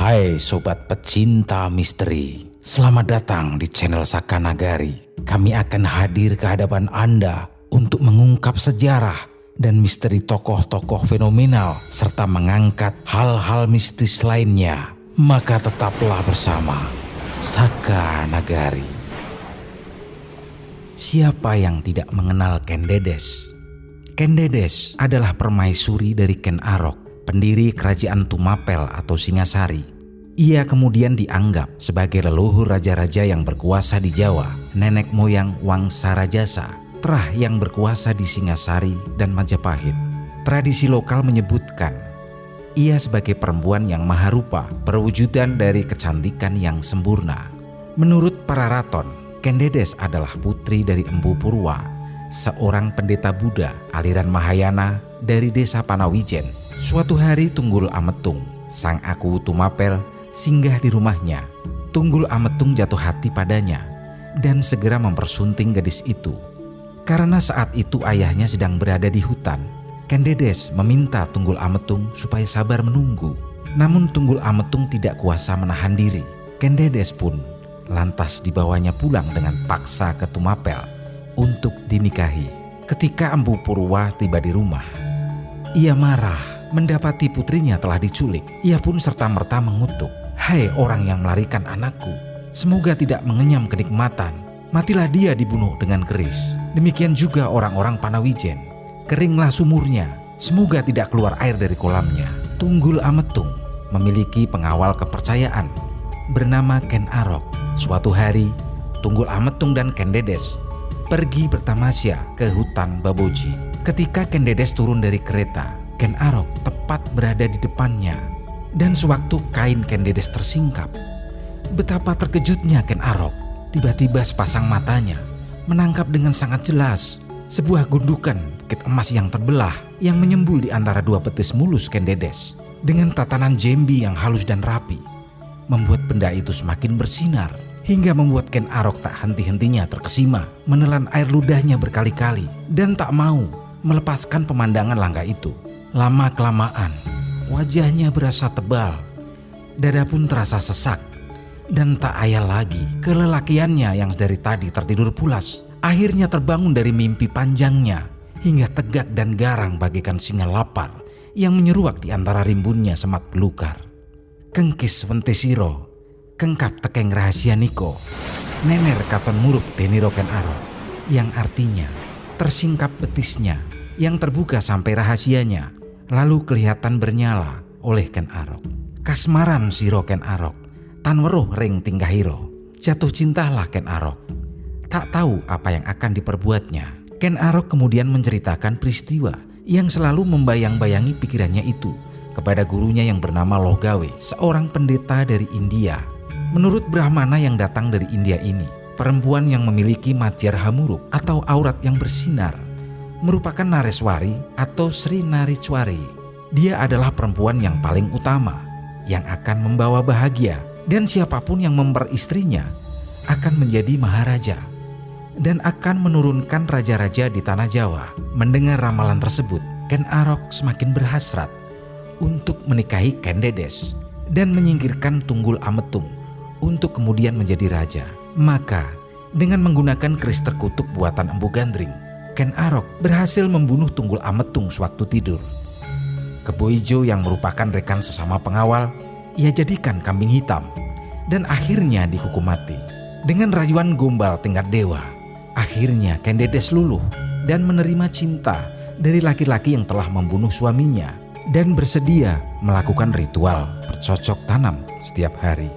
Hai sobat pecinta misteri, selamat datang di channel Saka Nagari. Kami akan hadir ke hadapan Anda untuk mengungkap sejarah dan misteri tokoh-tokoh fenomenal serta mengangkat hal-hal mistis lainnya. Maka tetaplah bersama Saka Nagari. Siapa yang tidak mengenal Ken Dedes? Ken Dedes adalah permaisuri dari Ken Arok, pendiri kerajaan Tumapel atau Singasari. Ia kemudian dianggap sebagai leluhur raja-raja yang berkuasa di Jawa, nenek moyang Wangsa Rajasa, terah yang berkuasa di Singasari dan Majapahit. Tradisi lokal menyebutkan ia sebagai perempuan yang maharupa, perwujudan dari kecantikan yang sempurna. Menurut para raton, Ken Dedes adalah putri dari Empu Purwa, seorang pendeta Buddha aliran Mahayana dari desa Panawijen. Suatu hari Tunggul Ametung, sang aku Tumapel, singgah di rumahnya. Tunggul Ametung jatuh hati padanya dan segera mempersunting gadis itu. Karena saat itu ayahnya sedang berada di hutan, Ken Dedes meminta Tunggul Ametung supaya sabar menunggu. Namun Tunggul Ametung tidak kuasa menahan diri. Ken Dedes pun lantas dibawanya pulang dengan paksa ke Tumapel untuk dinikahi. Ketika Empu Purwa tiba di rumah, ia marah mendapati putrinya telah diculik. Ia pun serta-merta mengutuk, "Hai orang yang melarikan anakku, semoga tidak mengenyam kenikmatan. Matilah dia dibunuh dengan keris. Demikian juga orang-orang Panawijen. Keringlah sumurnya, semoga tidak keluar air dari kolamnya." Tunggul Ametung memiliki pengawal kepercayaan bernama Ken Arok. Suatu hari, Tunggul Ametung dan Ken Dedes pergi bertamasya ke hutan Baboji. Ketika Ken Dedes turun dari kereta, Ken Arok tepat berada di depannya. Dan sewaktu kain Ken Dedes tersingkap, betapa terkejutnya Ken Arok. Tiba-tiba sepasang matanya menangkap dengan sangat jelas sebuah gundukan tikit emas yang terbelah yang menyembul di antara dua betis mulus Ken Dedes. Dengan tatanan jembi yang halus dan rapi, membuat benda itu semakin bersinar hingga membuat Ken Arok tak henti-hentinya terkesima menelan air ludahnya berkali-kali dan tak mau melepaskan pemandangan langka itu. Lama-kelamaan, wajahnya berasa tebal, dada pun terasa sesak, dan tak ayal lagi kelelakiannya yang dari tadi tertidur pulas. Akhirnya terbangun dari mimpi panjangnya, hingga tegak dan garang bagaikan singa lapar yang menyeruak di antara rimbunnya semak belukar. Kengkis wentesiro, kengkap tekeng rahasia niko, nener katon muruk deniro Ken Arok, yang artinya tersingkap betisnya yang terbuka sampai rahasianya lalu kelihatan bernyala oleh Ken Arok. Kasmaran siro Ken Arok, tan weruh ring tinggahiro. Jatuh cintalah Ken Arok, tak tahu apa yang akan diperbuatnya. Ken Arok kemudian menceritakan peristiwa yang selalu membayang-bayangi pikirannya itu kepada gurunya yang bernama Lohgawe, seorang pendeta dari India. Menurut Brahmana yang datang dari India ini, perempuan yang memiliki matjar hamuruk atau aurat yang bersinar merupakan Nareswari atau Sri Naricwari. Dia adalah perempuan yang paling utama, yang akan membawa bahagia, dan siapapun yang memperistrinya akan menjadi maharaja dan akan menurunkan raja-raja di tanah Jawa. Mendengar ramalan tersebut, Ken Arok semakin berhasrat untuk menikahi Ken Dedes dan menyingkirkan Tunggul Ametung untuk kemudian menjadi raja. Maka dengan menggunakan keris terkutuk buatan Empu Gandring, Ken Arok berhasil membunuh Tunggul Ametung sewaktu tidur. Kebo Ijo yang merupakan rekan sesama pengawal, ia jadikan kambing hitam dan akhirnya dihukum mati. Dengan rayuan gombal tingkat dewa, akhirnya Ken Dedes luluh dan menerima cinta dari laki-laki yang telah membunuh suaminya dan bersedia melakukan ritual bercocok tanam setiap hari.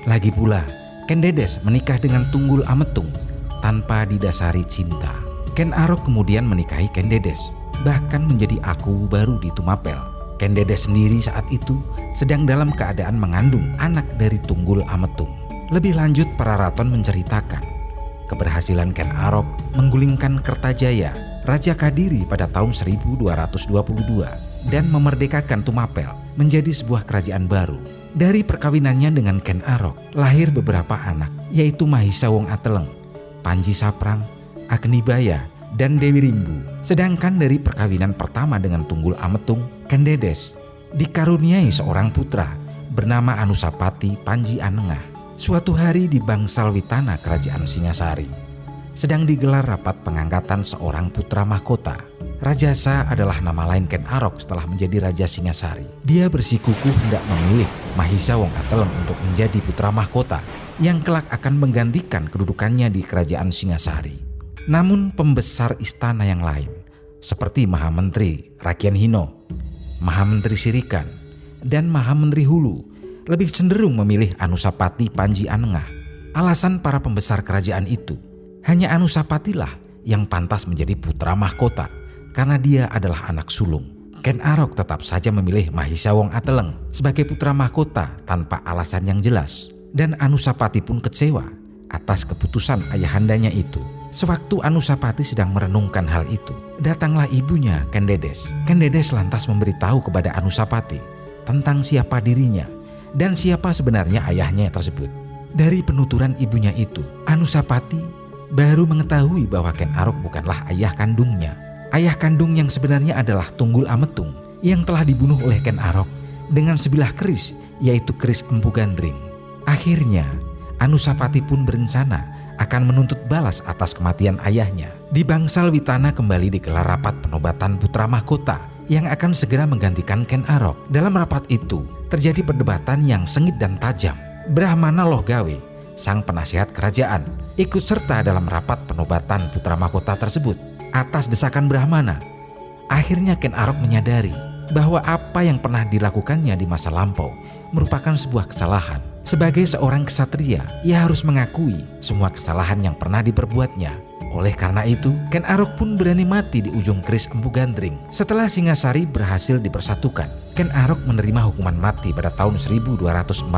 Lagi pula, Ken Dedes menikah dengan Tunggul Ametung tanpa didasari cinta. Ken Arok kemudian menikahi Ken Dedes, bahkan menjadi aku baru di Tumapel. Ken Dedes sendiri saat itu sedang dalam keadaan mengandung anak dari Tunggul Ametung. Lebih lanjut, para raton menceritakan keberhasilan Ken Arok menggulingkan Kertajaya, Raja Kadiri pada tahun 1222 dan memerdekakan Tumapel menjadi sebuah kerajaan baru. Dari perkawinannya dengan Ken Arok lahir beberapa anak, yaitu Mahisa Wong Ateleng, Panji Saprang, Agnibaya, dan Dewi Rimbu. Sedangkan dari perkawinan pertama dengan Tunggul Ametung, Ken Dedes dikaruniai seorang putra bernama Anusapati Panji Anengah. Suatu hari di bangsal Witana kerajaan Singasari, sedang digelar rapat pengangkatan seorang putra mahkota. Rajasa adalah nama lain Ken Arok setelah menjadi Raja Singasari. Dia bersikukuh hendak memilih Mahisa Wong Ateleng untuk menjadi putra mahkota yang kelak akan menggantikan kedudukannya di kerajaan Singasari. Namun pembesar istana yang lain seperti Mahamentri Rakyan Hino, Mahamentri Sirikan, dan Mahamentri Hulu lebih cenderung memilih Anusapati Panji Anengah. Alasan para pembesar kerajaan itu, hanya Anusapatilah yang pantas menjadi putra mahkota karena dia adalah anak sulung. Ken Arok tetap saja memilih Mahisa Wong Ateleng sebagai putra mahkota tanpa alasan yang jelas. Dan Anusapati pun kecewa atas keputusan ayahandanya itu. Sewaktu Anusapati sedang merenungkan hal itu, datanglah ibunya Ken Dedes. Ken Dedes lantas memberitahu kepada Anusapati tentang siapa dirinya dan siapa sebenarnya ayahnya tersebut. Dari penuturan ibunya itu, Anusapati baru mengetahui bahwa Ken Arok bukanlah ayah kandungnya. Ayah kandung yang sebenarnya adalah Tunggul Ametung yang telah dibunuh oleh Ken Arok dengan sebilah keris, yaitu keris Empu Gandring. Akhirnya Anusapati pun berencana akan menuntut balas atas kematian ayahnya. Di bangsal Witana kembali digelar rapat penobatan putra mahkota yang akan segera menggantikan Ken Arok. Dalam rapat itu terjadi perdebatan yang sengit dan tajam. Brahmana Lohgawe, sang penasihat kerajaan, ikut serta dalam rapat penobatan putra mahkota tersebut. Atas desakan Brahmana, akhirnya Ken Arok menyadari bahwa apa yang pernah dilakukannya di masa lampau merupakan sebuah kesalahan. Sebagai seorang ksatria, ia harus mengakui semua kesalahan yang pernah diperbuatnya. Oleh karena itu, Ken Arok pun berani mati di ujung keris Empu Gandring. Setelah Singasari berhasil dipersatukan, Ken Arok menerima hukuman mati pada tahun 1247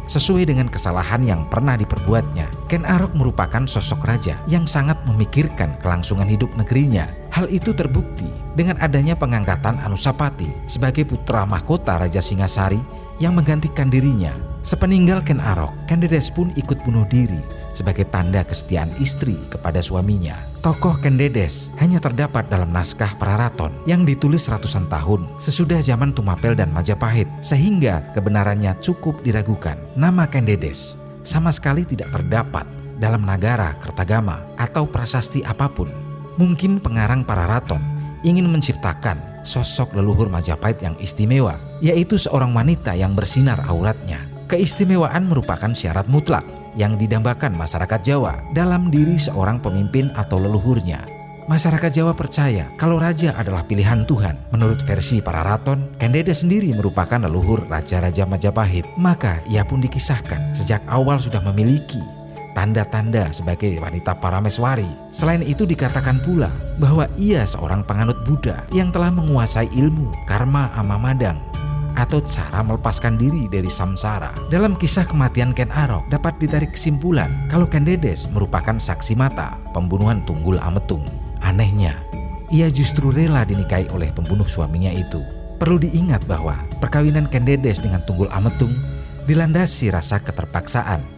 sesuai dengan kesalahan yang pernah diperbuatnya. Ken Arok merupakan sosok raja yang sangat memikirkan kelangsungan hidup negerinya. Hal itu terbukti dengan adanya pengangkatan Anusapati sebagai putra mahkota Raja Singasari yang menggantikan dirinya. Sepeninggal Ken Arok, Ken Dedes pun ikut bunuh diri sebagai tanda kesetiaan istri kepada suaminya. Tokoh Ken Dedes hanya terdapat dalam naskah Praraton yang ditulis ratusan tahun sesudah zaman Tumapel dan Majapahit, sehingga kebenarannya cukup diragukan. Nama Ken Dedes sama sekali tidak terdapat dalam Nagara Kertagama atau prasasti apapun. Mungkin pengarang Praraton ingin menciptakan sosok leluhur Majapahit yang istimewa, yaitu seorang wanita yang bersinar auratnya. Keistimewaan merupakan syarat mutlak yang didambakan masyarakat Jawa dalam diri seorang pemimpin atau leluhurnya. Masyarakat Jawa percaya kalau raja adalah pilihan Tuhan. Menurut versi Praraton, Ken Dedes sendiri merupakan leluhur Raja-Raja Majapahit. Maka ia pun dikisahkan sejak awal sudah memiliki tanda-tanda sebagai wanita parameswari. Selain itu dikatakan pula bahwa ia seorang penganut Buddha yang telah menguasai ilmu karma amamadang atau cara melepaskan diri dari samsara. Dalam kisah kematian Ken Arok dapat ditarik kesimpulan kalau Ken Dedes merupakan saksi mata pembunuhan Tunggul Ametung. Anehnya, ia justru rela dinikahi oleh pembunuh suaminya itu. Perlu diingat bahwa perkawinan Ken Dedes dengan Tunggul Ametung dilandasi rasa keterpaksaan.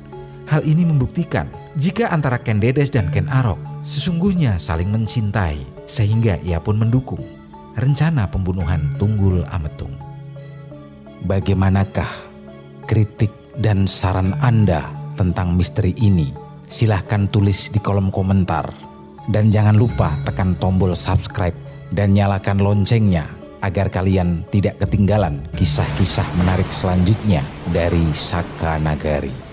Hal ini membuktikan jika antara Ken Dedes dan Ken Arok sesungguhnya saling mencintai, sehingga ia pun mendukung rencana pembunuhan Tunggul Ametung. Bagaimanakah kritik dan saran Anda tentang misteri ini? Silahkan tulis di kolom komentar. Dan jangan lupa tekan tombol subscribe dan nyalakan loncengnya agar kalian tidak ketinggalan kisah-kisah menarik selanjutnya dari Saka Nagari.